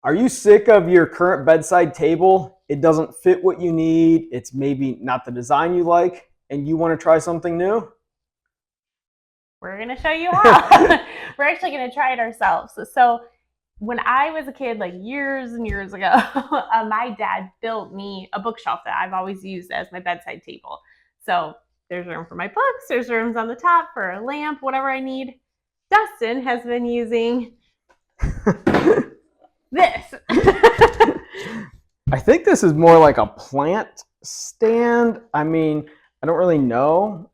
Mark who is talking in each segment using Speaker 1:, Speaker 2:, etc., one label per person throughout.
Speaker 1: Are you sick of your current bedside table? It doesn't fit what you need. It's maybe not the design you like, and you want to try something new?
Speaker 2: We're going to show you how. We're actually going to try it ourselves. So when I was a kid, like years and years ago, my dad built me a bookshelf that I've always used as my bedside table. So there's room for my books, there's rooms on the top for a lamp, whatever I need. Dustin has been using this.
Speaker 1: I think this is more like a plant stand. I mean, I don't really know.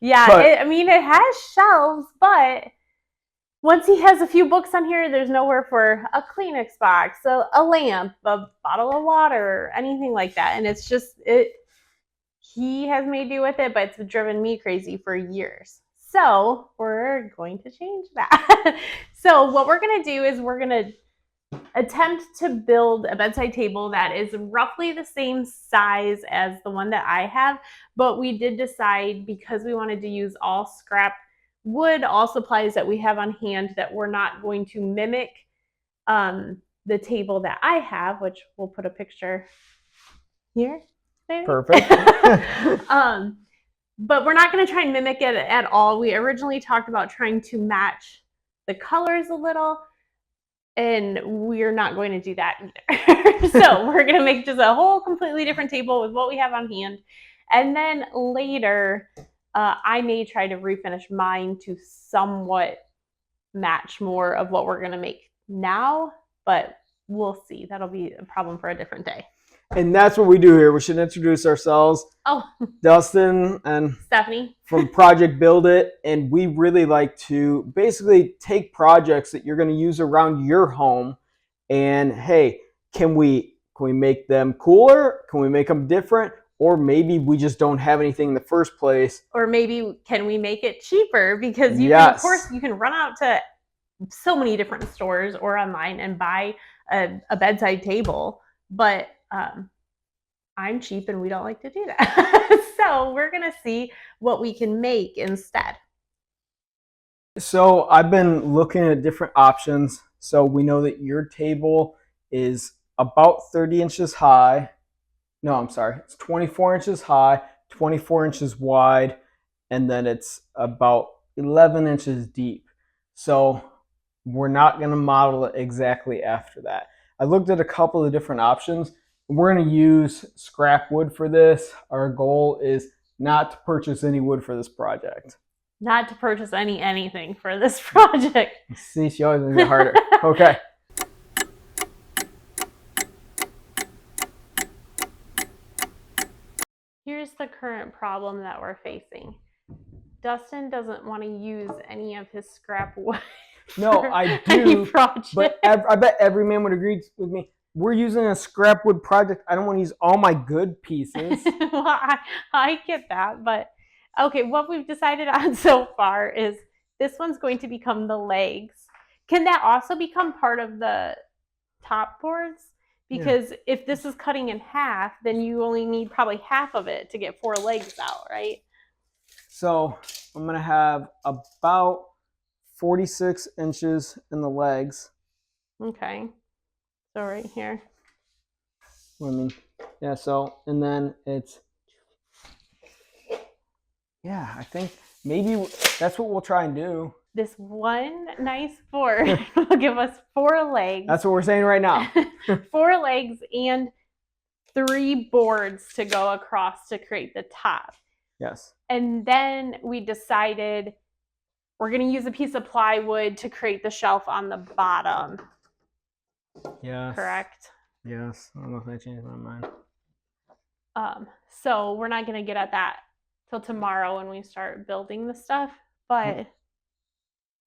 Speaker 2: Yeah,
Speaker 1: But-
Speaker 2: it has shelves, but once he has a few books on here, there's nowhere for a Kleenex box, a lamp, a bottle of water, anything like that. And it's just, he has made do with it, but it's driven me crazy for years. So we're going to change that. So what we're going to do is we're going to attempt to build a bedside table that is roughly the same size as the one that I have, but we did decide, because we wanted to use all scrap wood, all supplies that we have on hand, that we're not going to mimic the table that I have, which we'll put a picture here. Maybe?
Speaker 1: Perfect.
Speaker 2: But we're not going to try and mimic it at all. We originally talked about trying to match the colors a little, and we're not going to do that either. So we're going to make just a whole completely different table with what we have on hand. And then later, I may try to refinish mine to somewhat match more of what we're going to make now, but we'll see. That'll be a problem for a different day.
Speaker 1: And that's what we do here. We should introduce ourselves.
Speaker 2: Oh,
Speaker 1: Dustin and
Speaker 2: Stephanie
Speaker 1: from Project Build It. And we really like to basically take projects that you're going to use around your home and, hey, can we make them cooler? Can we make them different? Or maybe we just don't have anything in the first place.
Speaker 2: Or maybe can we make it cheaper? Because you
Speaker 1: Yes.
Speaker 2: can, of course, you can run out to so many different stores or online and buy a bedside table, but I'm cheap and we don't like to do that. So we're going to see what we can make instead.
Speaker 1: So I've been looking at different options. So we know that your table is about 30 inches high. No, I'm sorry. It's 24 inches high, 24 inches wide, and then it's about 11 inches deep. So we're not going to model it exactly after that. I looked at a couple of different options. We're going to use scrap wood for this. Our goal is not to purchase any wood for this project.
Speaker 2: Not to purchase anything for this project.
Speaker 1: See, she always makes it harder. Okay.
Speaker 2: Here's the current problem that we're facing. Dustin doesn't want to use any of his scrap wood.
Speaker 1: No, I do. But I bet every man would agree with me. We're using a scrap wood project. I don't want to use all my good pieces.
Speaker 2: Well, I get that, but okay, what we've decided on so far is this one's going to become the legs. Can that also become part of the top boards? Because if this is cutting in half, then you only need probably half of it to get 4 legs out, right?
Speaker 1: So I'm going to have about 46 inches in the legs.
Speaker 2: Okay. So right here.
Speaker 1: I mean, yeah, so, and then it's, yeah, I think maybe that's what we'll try and do.
Speaker 2: This one nice board will give us 4 legs.
Speaker 1: That's what we're saying right now.
Speaker 2: 4 legs and 3 boards to go across to create the top.
Speaker 1: Yes.
Speaker 2: And then we decided we're going to use a piece of plywood to create the shelf on the bottom.
Speaker 1: Yes.
Speaker 2: Correct?
Speaker 1: Yes. I don't know if I changed my mind.
Speaker 2: So we're not going to get at that till tomorrow when we start building the stuff, but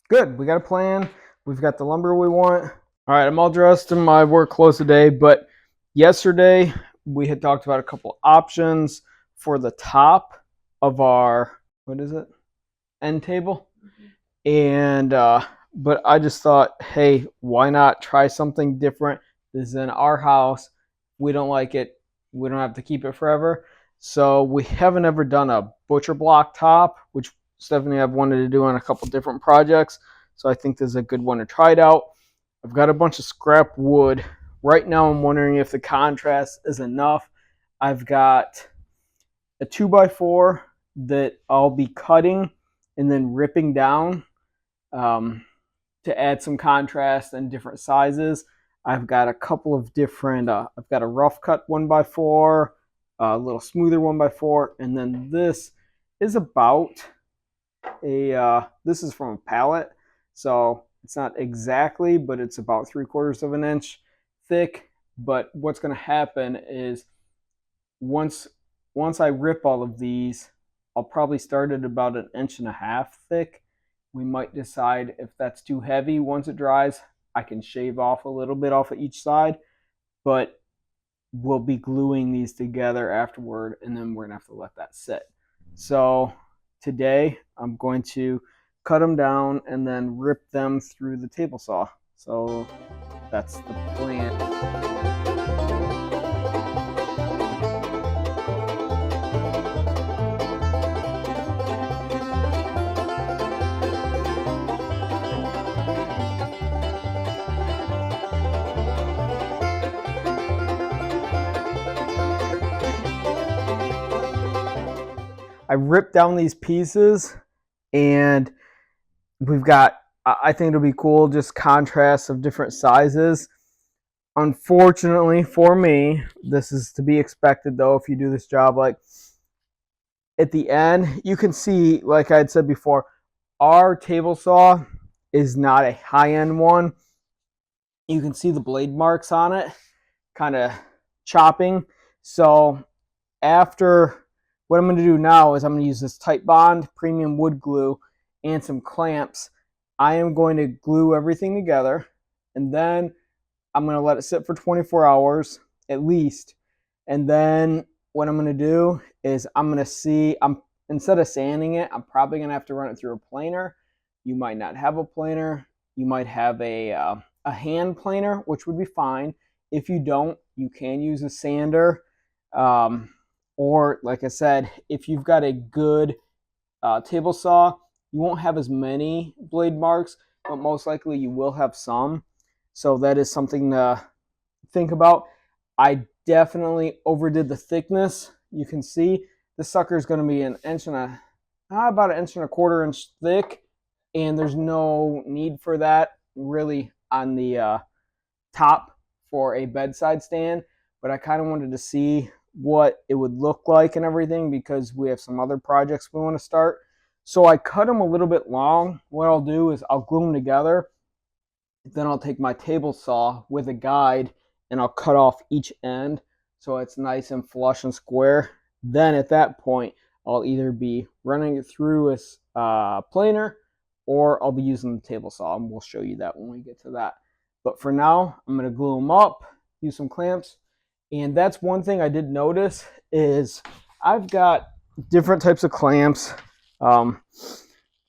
Speaker 1: good. We got a plan. We've got the lumber we want. All right, I'm all dressed in my work clothes today, but yesterday we had talked about a couple options for the top of our, what is it? End table. And but I just thought, hey, why not try something different? This is in our house. We don't like it. We don't have to keep it forever. So we haven't ever done a butcher block top, which Stephanie and I have wanted to do on a couple different projects. So I think this is a good one to try it out. I've got a bunch of scrap wood. Right now I'm wondering if the contrast is enough. I've got a 2x4 that I'll be cutting and then ripping down um, to add some contrast and different sizes. I've got a couple of different, I've got a rough cut 1x4, a little smoother 1x4, and then this is about this is from a pallet, so it's not exactly, but it's about 3/4 of an inch thick. But what's going to happen is once I rip all of these, I'll probably start at about 1.5 inches thick. We might decide if that's too heavy. Once it dries, I can shave off a little bit off of each side, but we'll be gluing these together afterward, and then we're gonna have to let that sit. So today I'm going to cut them down and then rip them through the table saw. So that's the plan. I ripped down these pieces, and we've got, I think it'll be cool, just contrasts of different sizes. Unfortunately for me, this is to be expected though if you do this job. Like at the end, you can see, like I had said before, our table saw is not a high-end one. You can see the blade marks on it, kind of chopping. So after, what I'm going to do now is I'm going to use this Titebond premium wood glue and some clamps. I am going to glue everything together, and then I'm going to let it sit for 24 hours at least. And then what I'm going to do is I'm going to see, instead of sanding it, I'm probably going to have to run it through a planer. You might not have a planer. You might have a hand planer, which would be fine. If you don't, you can use a sander. Or like I said, if you've got a good table saw, you won't have as many blade marks, but most likely you will have some. So that is something to think about. I definitely overdid the thickness. You can see this sucker is going to be about 1.25 inch thick, and there's no need for that really on the top for a bedside stand. But I kind of wanted to see what it would look like and everything, because we have some other projects we want to start. So I cut them a little bit long. What I'll do is I'll glue them together. Then I'll take my table saw with a guide and I'll cut off each end so it's nice and flush and square. Then at that point, I'll either be running it through a planer, or I'll be using the table saw, and we'll show you that when we get to that. But for now, I'm going to glue them up, use some clamps. And that's one thing I did notice is I've got different types of clamps.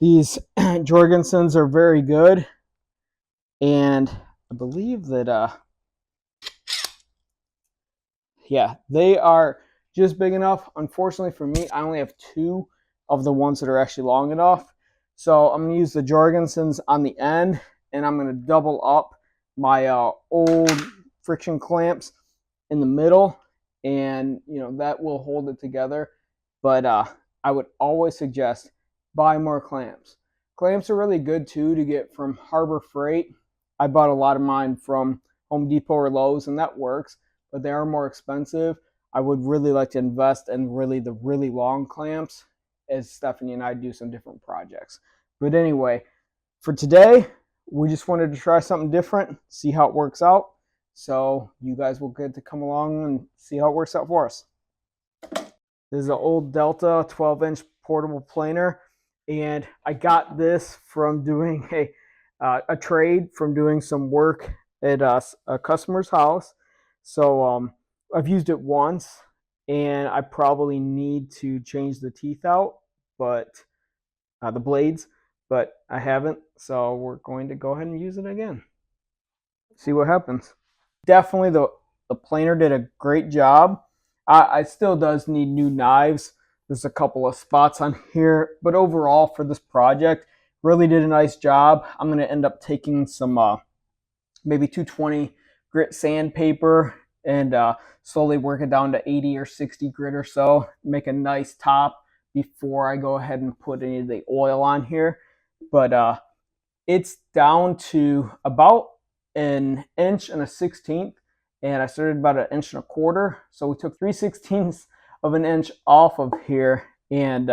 Speaker 1: These Jorgensen's are very good, and I believe that yeah, they are just big enough. Unfortunately for me, I only have 2 of the ones that are actually long enough. So I'm going to use the Jorgensen's on the end, and I'm going to double up my old friction clamps in the middle, and that will hold it together. But I would always suggest buy more clamps. Clamps are really good too to get from Harbor Freight. I bought a lot of mine from Home Depot or Lowe's, and that works, but they are more expensive. I would really like to invest in the really long clamps, as Stephanie and I do some different projects. But anyway, for today, we just wanted to try something different, see how it works out. So you guys will get to come along and see how it works out for us. This is an old Delta 12-inch portable planer, and I got this from doing a trade from doing some work at a customer's house. So I've used it once, and I probably need to change the teeth out, but the blades, but I haven't. So we're going to go ahead and use it again. See what happens. Definitely the planer did a great job. I still does need new knives. There's a couple of spots on here, but overall for this project, really did a nice job. I'm going to end up taking some maybe 220 grit sandpaper, and slowly work it down to 80 or 60 grit or so. Make a nice top before I go ahead and put any of the oil on here. But it's down to about 1.1/16, and I started about 1.25 inches. So we took 3/16 of an inch off of here, and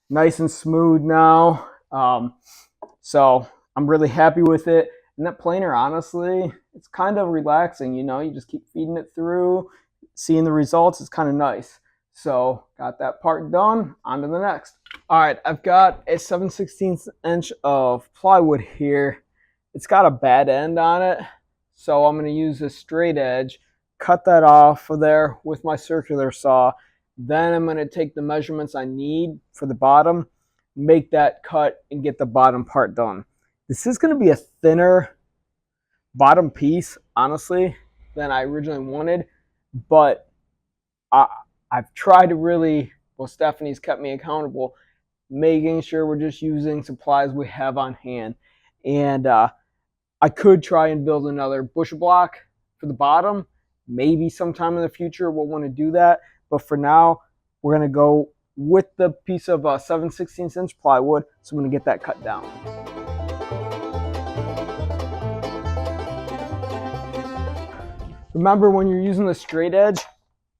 Speaker 1: nice and smooth now. So I'm really happy with it. And that planer, honestly, it's kind of relaxing. You just keep feeding it through, seeing the results. It's kind of nice. So got that part done. On to the next. All right, I've got a 7/16 inch of plywood here. It's got a bad end on it, so I'm going to use a straight edge, cut that off of there with my circular saw. Then I'm going to take the measurements I need for the bottom, make that cut, and get the bottom part done. This is going to be a thinner bottom piece, honestly, than I originally wanted, but I've tried to really, well, Stephanie's kept me accountable, making sure we're just using supplies we have on hand. And I could try and build another bushel block for the bottom. Maybe sometime in the future we'll want to do that. But for now, we're going to go with the piece of 7/16 inch plywood. So I'm going to get that cut down. Remember, when you're using the straight edge,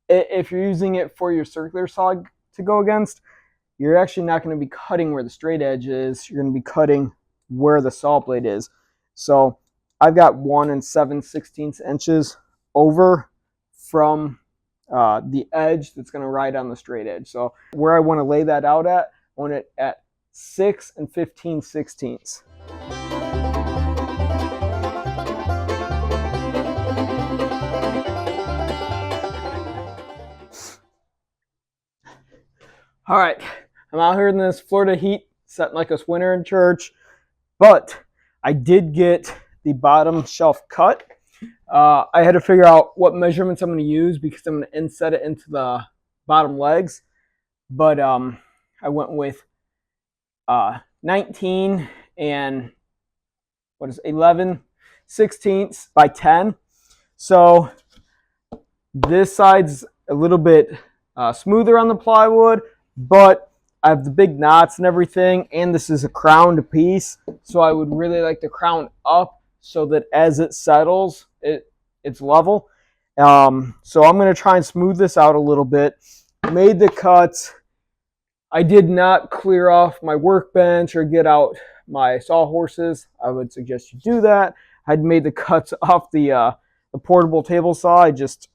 Speaker 1: if you're using it for your circular saw to go against, you're actually not going to be cutting where the straight edge is. You're going to be cutting where the saw blade is. So I've got 1 7/16 inches over from the edge that's going to ride on the straight edge. So where I want to lay that out at, I want it at 6 15/16. All right, I'm out here in this Florida heat, setting like us winter in church, but I did get the bottom shelf cut. I had to figure out what measurements I'm going to use because I'm going to inset it into the bottom legs, but I went with 19 and 11/16 by 10. So this side's a little bit smoother on the plywood, but I have the big knots and everything, and this is a crowned piece, so I would really like to crown up so that as it settles, it's level. So I'm going to try and smooth this out a little bit. Made the cuts. I did not clear off my workbench or get out my sawhorses. I would suggest you do that. I'd made the cuts off the portable table saw. I just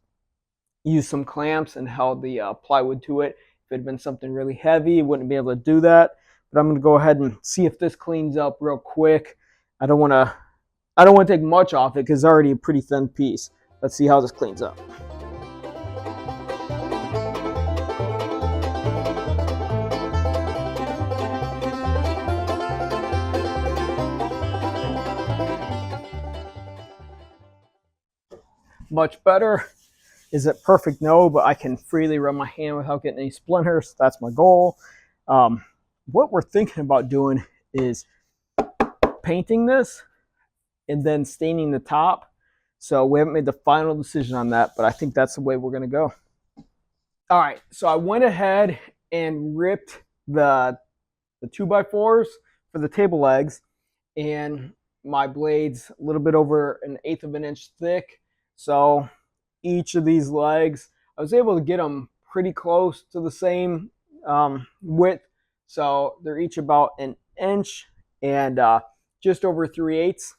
Speaker 1: used some clamps and held the plywood to it. If it had been something really heavy, wouldn't be able to do that. But I'm going to go ahead and see if this cleans up real quick. I don't want to take much off it because it's already a pretty thin piece. Let's see how this cleans up. Much better. Is it perfect? No, but I can freely run my hand without getting any splinters. That's my goal. What we're thinking about doing is painting this and then staining the top. So we haven't made the final decision on that, but I think that's the way we're going to go. All right, so I went ahead and ripped the 2x4s for the table legs, and my blades a little bit over 1/8 of an inch thick. So each of these legs, I was able to get them pretty close to the same width. So they're each about 1 inch and just over 3/8.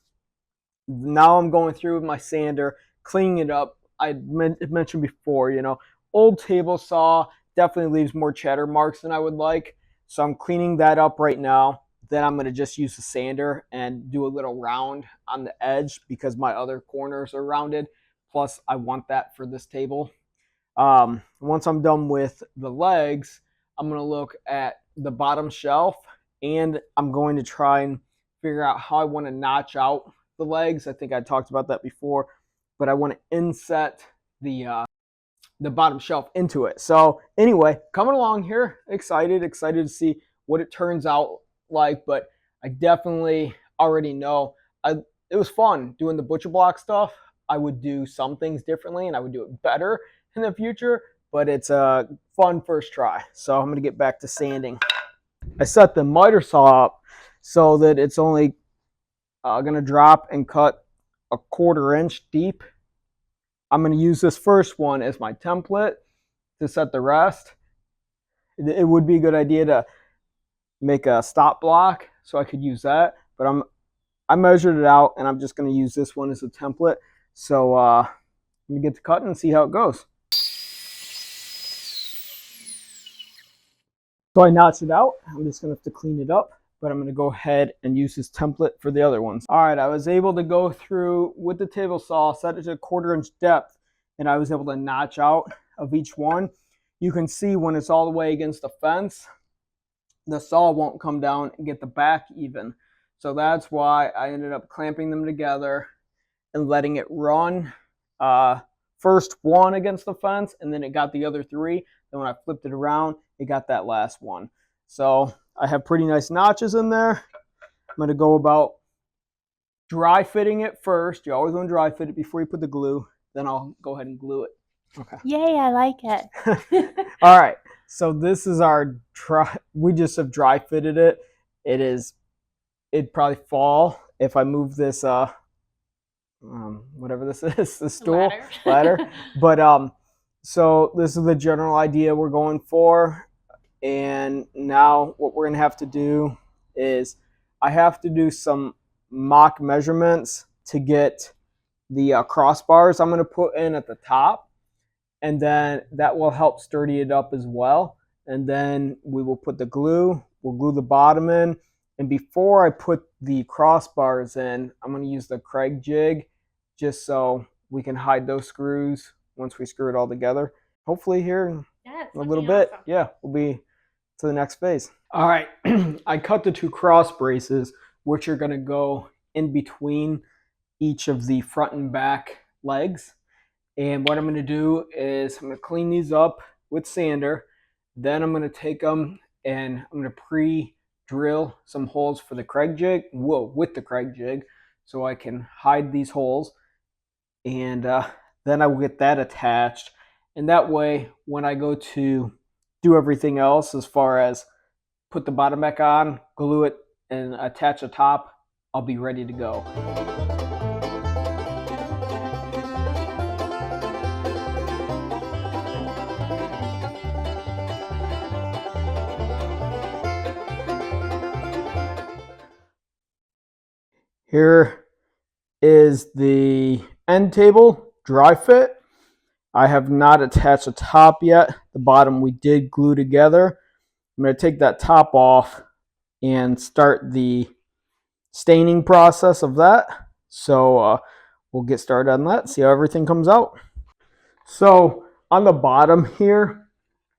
Speaker 1: Now I'm going through with my sander, cleaning it up. I mentioned before, old table saw definitely leaves more chatter marks than I would like. So I'm cleaning that up right now. Then I'm going to just use the sander and do a little round on the edge because my other corners are rounded. Plus, I want that for this table. Once I'm done with the legs, I'm going to look at the bottom shelf, and I'm going to try and figure out how I want to notch out the legs. I think I talked about that before, but I want to inset the bottom shelf into it. So anyway, coming along here, excited to see what it turns out like, but I definitely already know it was fun doing the butcher block stuff. I would do some things differently and I would do it better in the future, but it's a fun first try. So I'm going to get back to sanding. I set the miter saw up so that it's only going to drop and cut a 1/4 inch deep. I'm going to use this first one as my template to set the rest. It would be a good idea to make a stop block so I could use that, but I measured it out and I'm just going to use this one as a template. So let me get to cutting and see how it goes. So I notched it out. I'm just going to have to clean it up, but I'm going to go ahead and use this template for the other ones. All right, I was able to go through with the table saw, set it to 1/4 inch depth, and I was able to notch out of each one. You can see when it's all the way against the fence, the saw won't come down and get the back even. So that's why I ended up clamping them together and letting it run. First one against the fence, and then it got the other 3. Then when I flipped it around, it got that last one. So I have pretty nice notches in there. I'm going to go about dry fitting it first. You always want to dry fit it before you put the glue. Then I'll go ahead and glue it.
Speaker 2: Okay. Yay, I like it.
Speaker 1: All right. So this is our we just have dry fitted it. It'd probably fall if I move this whatever this is, the stool ladder. But so this is the general idea we're going for. And now what we're going to have to do is I have to do some mock measurements to get the crossbars I'm going to put in at the top. And then that will help sturdy it up as well. And then we will put the glue, we'll glue the bottom in. And before I put the crossbars in, I'm going to use the Craig jig just so we can hide those screws once we screw it all together. Hopefully here in a little bit, awesome. Yeah, we'll be to the next phase. All right, I cut the 2 cross braces, which are going to go in between each of the front and back legs. And what I'm going to do is I'm going to clean these up with sander. Then I'm going to take them and I'm going to pre-drill some holes for the Craig jig, with the Craig jig, so I can hide these holes. And then I will get that attached. And that way, when I go to do everything else as far as put the bottom back on, glue it, and attach the top, I'll be ready to go. Here is the end table, dry fit. I have not attached the top yet. The bottom we did glue together. I'm going to take that top off and start the staining process of that. So we'll get started on that, see how everything comes out. So on the bottom here,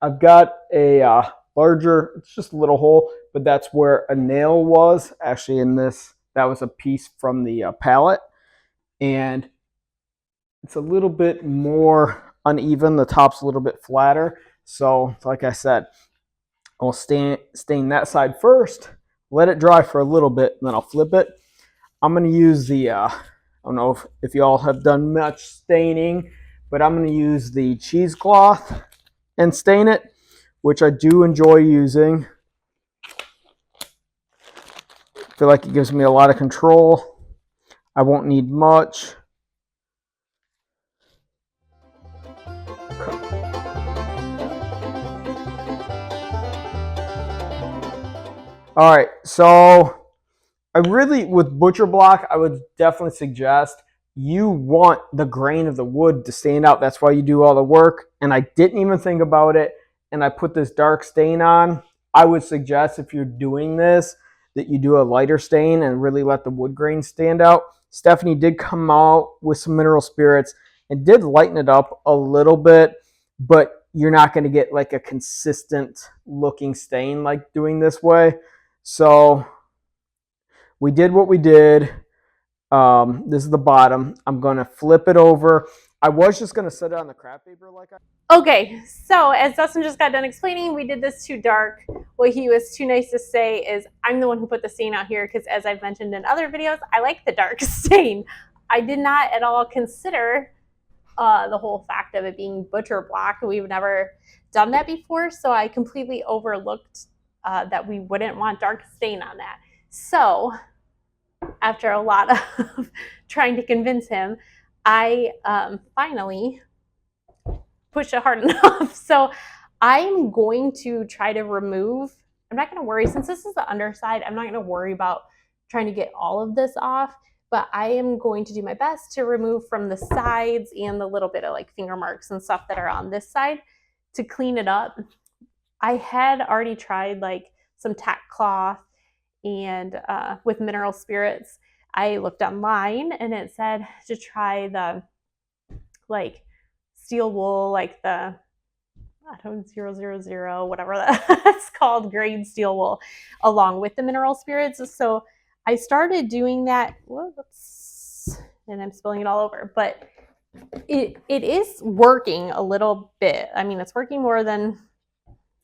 Speaker 1: I've got a larger, it's just a little hole, but that's where a nail was. Actually in this, that was a piece from the pallet. And it's a little bit more uneven. The top's a little bit flatter. So like I said, I'll stain that side first, let it dry for a little bit, and then I'll flip it. I'm going to use the, I don't know if you all have done much staining, but I'm going to use the cheesecloth and stain it, which I do enjoy using. I feel like it gives me a lot of control. I won't need much. All right, so I really, with butcher block, I would definitely suggest you want the grain of the wood to stand out. That's why you do all the work. And I didn't even think about it. And I put this dark stain on. I would suggest if you're doing this, that you do a lighter stain and really let the wood grain stand out. Stephanie did come out with some mineral spirits and did lighten it up a little bit, but you're not going to get like a consistent looking stain like doing this way. So we did what we did. This is the bottom. I'm going to flip it over. I was just going to set it on the craft paper like I...
Speaker 2: Okay, so as Dustin just got done explaining, we did this too dark. What he was too nice to say is I'm the one who put the stain out here because, as I've mentioned in other videos, I like the dark stain. I did not at all consider the whole fact of it being butcher block. We've never done that before, so I completely overlooked that we wouldn't want dark stain on that. So after a lot of trying to convince him, I finally pushed it hard enough. So I'm going to try to remove, I'm not going to worry, since this is the underside, I'm not going to worry about trying to get all of this off, but I am going to do my best to remove from the sides and the little bit of like finger marks and stuff that are on this side to clean it up. I had already tried like some tack cloth and with mineral spirits. I looked online and it said to try the like steel wool, like the I don't know, 000, whatever that's called, grade steel wool, along with the mineral spirits. So I started doing that. Whoops, and I'm spilling it all over. But it is working a little bit. I mean, it's working more than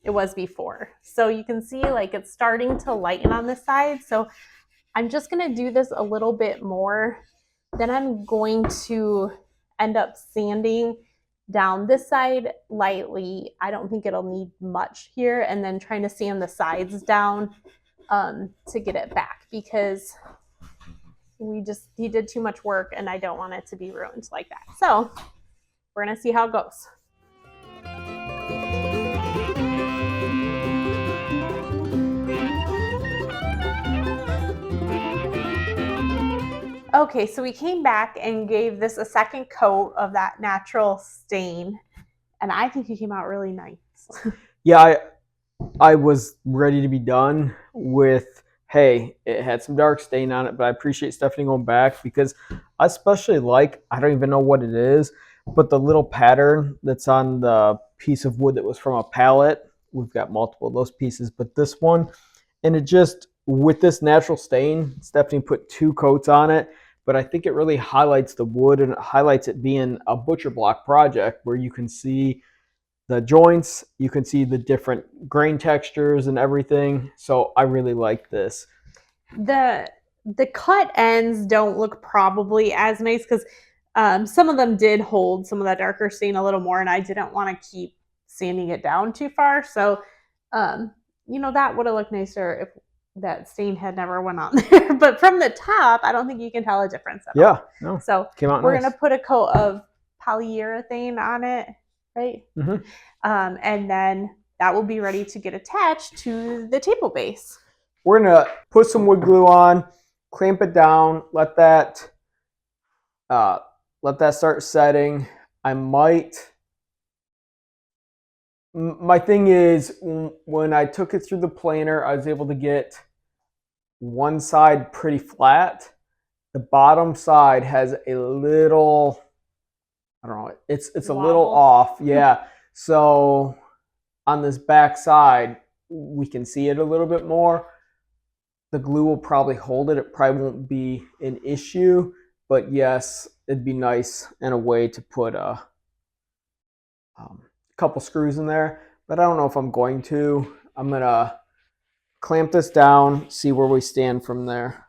Speaker 2: it was before. So you can see like it's starting to lighten on this side. So I'm just going to do this a little bit more. Then I'm going to end up sanding down this side lightly. I don't think it'll need much here. And then trying to sand the sides down to get it back because he did too much work and I don't want it to be ruined like that. So we're going to see how it goes. Okay, so we came back and gave this a second coat of that natural stain, and I think it came out really nice.
Speaker 1: Yeah, I was ready to be done with, hey, it had some dark stain on it, but I appreciate Stephanie going back because I especially like, I don't even know what it is, but the little pattern that's on the piece of wood that was from a pallet. We've got multiple of those pieces, but this one, and it just, with this natural stain, Stephanie put 2 coats on it, but I think it really highlights the wood and it highlights it being a butcher block project where you can see the joints, you can see the different grain textures and everything. So I really like this.
Speaker 2: The cut ends don't look probably as nice because some of them did hold some of that darker stain a little more, and I didn't want to keep sanding it down too far. So, that would have looked nicer if that stain had never went on there. But from the top, I don't think you can tell a difference at all.
Speaker 1: No.
Speaker 2: So
Speaker 1: came out
Speaker 2: we're
Speaker 1: nice.
Speaker 2: going to put a coat of polyurethane on it, right?
Speaker 1: Mm-hmm.
Speaker 2: And then that will be ready to get attached to the table base.
Speaker 1: We're going to put some wood glue on, clamp it down, let that start setting. My thing is, when I took it through the planer, I was able to get one side pretty flat. The bottom side has a little, I don't know, it's a little off. Yeah. So on this back side, we can see it a little bit more. The glue will probably hold it. It probably won't be an issue, but yes, it'd be nice in a way to put a couple screws in there, but I don't know if I'm going to. I'm going to clamp this down, see where we stand from there.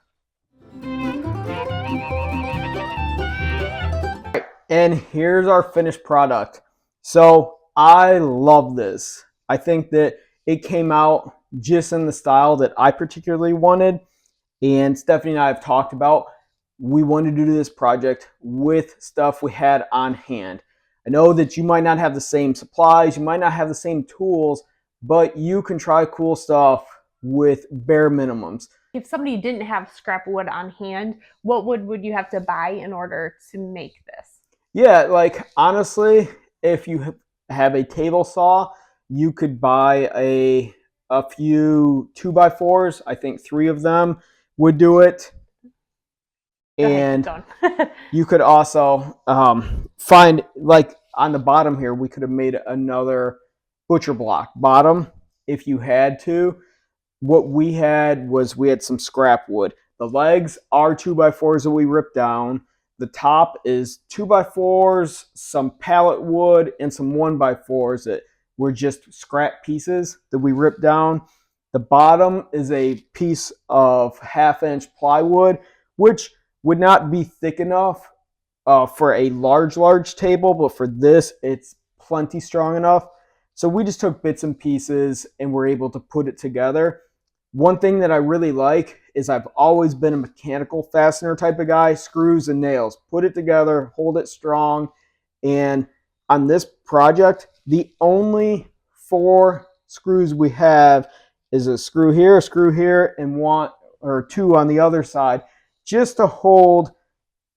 Speaker 1: And here's our finished product. So I love this. I think that it came out just in the style that I particularly wanted. And Stephanie and I have talked about, we wanted to do this project with stuff we had on hand. I know that you might not have the same supplies, you might not have the same tools, but you can try cool stuff with bare minimums.
Speaker 2: If somebody didn't have scrap wood on hand, what wood would you have to buy in order to make this?
Speaker 1: Yeah, like honestly, if you have a table saw, you could buy a few 2x4s. I think 3 of them would do it. And you could also find, like on the bottom here, we could have made another butcher block bottom if you had to. What we had was we had some scrap wood. The legs are 2x4s that we ripped down. the top is 2x4s, some pallet wood, and some 1x4s that were just scrap pieces that we ripped down. The bottom is a piece of 1/2 inch plywood, which would not be thick enough for a large table, but for this, it's plenty strong enough. So we just took bits and pieces and were able to put it together. One thing that I really like is I've always been a mechanical fastener type of guy, screws and nails. Put it together, hold it strong. And on this project, the only 4 screws we have is a screw here, and 1 or 2 on the other side, just to hold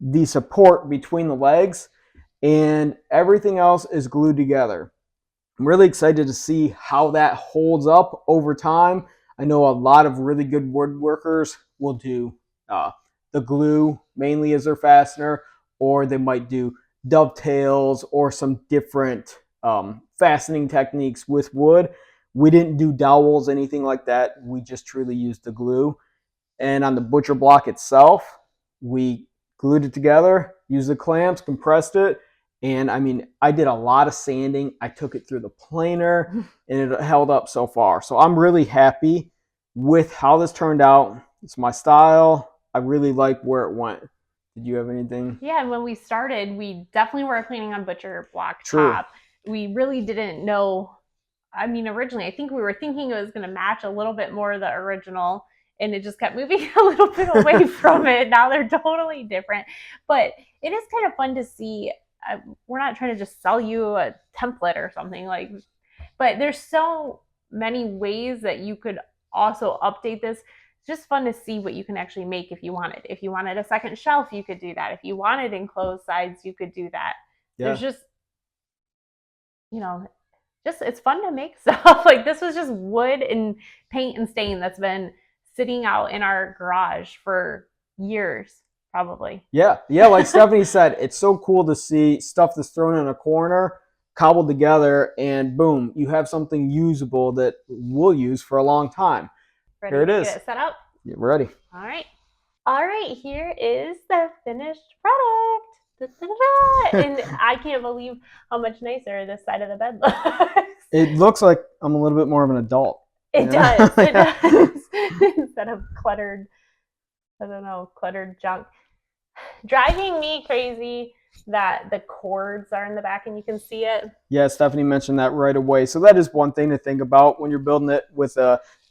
Speaker 1: the support between the legs, and everything else is glued together. I'm really excited to see how that holds up over time. I know a lot of really good woodworkers will do the glue mainly as their fastener, or they might do dovetails or some different fastening techniques with wood. We didn't do dowels, anything like that. We just truly used the glue. And on the butcher block itself, we glued it together, used the clamps, compressed it, and I mean, I did a lot of sanding. I took it through the planer, and it held up so far. So I'm really happy with how this turned out. It's my style. I really like where it went. Did you have anything?
Speaker 2: Yeah, and when we started, we definitely were planning on butcher block
Speaker 1: True.
Speaker 2: top. We really didn't know. I mean, originally, I think we were thinking it was going to match a little bit more of the original, and it just kept moving a little bit away from it. Now they're totally different. But it is kind of fun to see. We're not trying to just sell you a template or something like, but there's so many ways that you could also update this. It's just fun to see what you can actually make if you wanted. If you wanted a second shelf, you could do that. If you wanted enclosed sides, you could do that.
Speaker 1: Yeah.
Speaker 2: There's just, just it's fun to make stuff. Like this was just wood and paint and stain that's been sitting out in our garage for years, probably.
Speaker 1: Yeah, like Stephanie said, it's so cool to see stuff that's thrown in a corner, cobbled together, and boom, you have something usable that we'll use for a long time.
Speaker 2: Ready
Speaker 1: Here it
Speaker 2: to
Speaker 1: is.
Speaker 2: get it set up?
Speaker 1: Yeah, we're ready.
Speaker 2: All right, here is the finished product. Da-da-da-da. And I can't believe how much nicer this side of the bed looks.
Speaker 1: It looks like I'm a little bit more of an adult.
Speaker 2: It does. It does. Instead of cluttered, cluttered junk. Driving me crazy that the cords are in the back and you can see it.
Speaker 1: Yeah, Stephanie mentioned that right away. So that is one thing to think about when you're building it with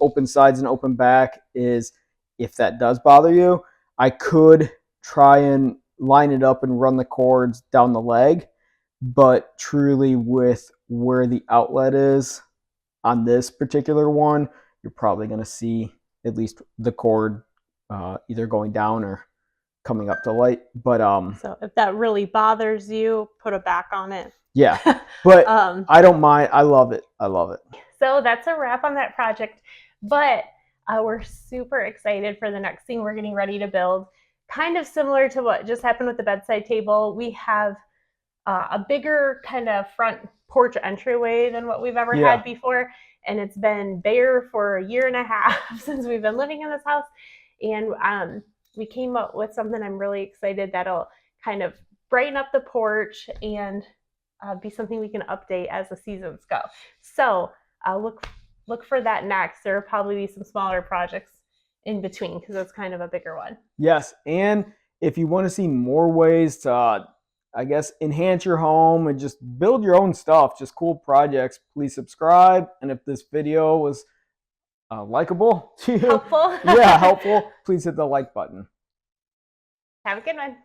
Speaker 1: open sides and open back, is if that does bother you, I could try and line it up and run the cords down the leg, but truly with where the outlet is on this particular one, you're probably going to see at least the cord either going down or coming up to light. But
Speaker 2: so if that really bothers you, put a back on it.
Speaker 1: Yeah, but I don't mind. I love it.
Speaker 2: So that's a wrap on that project, but we're super excited for the next thing we're getting ready to build. Kind of similar to what just happened with the bedside table. We have a bigger kind of front porch entryway than what we've ever had before, and it's been bare for 1.5 years since we've been living in this house. And we came up with something I'm really excited that'll kind of brighten up the porch and be something we can update as the seasons go. So look for that next. There will probably be some smaller projects in between because it's kind of a bigger one.
Speaker 1: Yes, and if you want to see more ways to, I guess, enhance your home and just build your own stuff, just cool projects, please subscribe. And if this video was likable to you,
Speaker 2: helpful,
Speaker 1: helpful, please hit the like button.
Speaker 2: Have a good one.